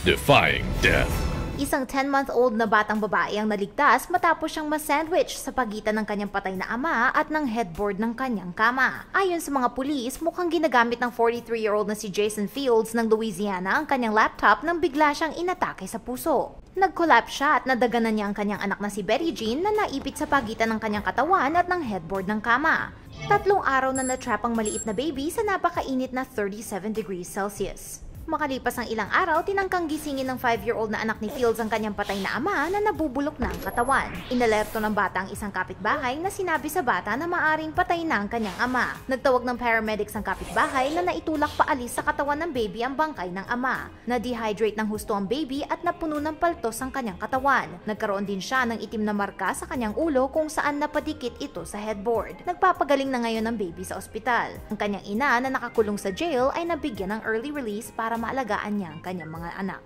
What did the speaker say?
defying death. Isang 10-month-old na batang babae ang naligtas matapos siyang ma-sandwich sa pagitan ng kanyang patay na ama at ng headboard ng kanyang kama. Ayon sa mga pulis, mukhang ginagamit ng 43-year-old na si Jason Fields ng Louisiana ang kanyang laptop nang bigla siyang inatake sa puso. Nag-collapse siya at nadaganan niya ang kanyang anak na si Betty Jean na naipit sa pagitan ng kanyang katawan at ng headboard ng kama. 3 araw na natrap ang maliit na baby sa napakainit na 37 degrees Celsius. Makalipas ang ilang araw, tinangkang gisingin ng 5-year-old na anak ni Fields ang kanyang patay na ama na nabubulok na ang katawan. Inalerto ng bata ang isang kapitbahay na sinabi sa bata na maaring patay na ang kanyang ama. Nagtawag ng paramedics ang kapitbahay na naitulak paalis sa katawan ng baby ang bangkay ng ama. Na-dehydrate ng husto ang baby at napuno ng paltos ang kanyang katawan. Nagkaroon din siya ng itim na marka sa kanyang ulo kung saan napadikit ito sa headboard. Nagpapagaling na ngayon ang baby sa ospital. Ang kanyang ina na nakakulong sa jail ay nabigyan ng early release para maalagaan niya ang kanyang mga anak.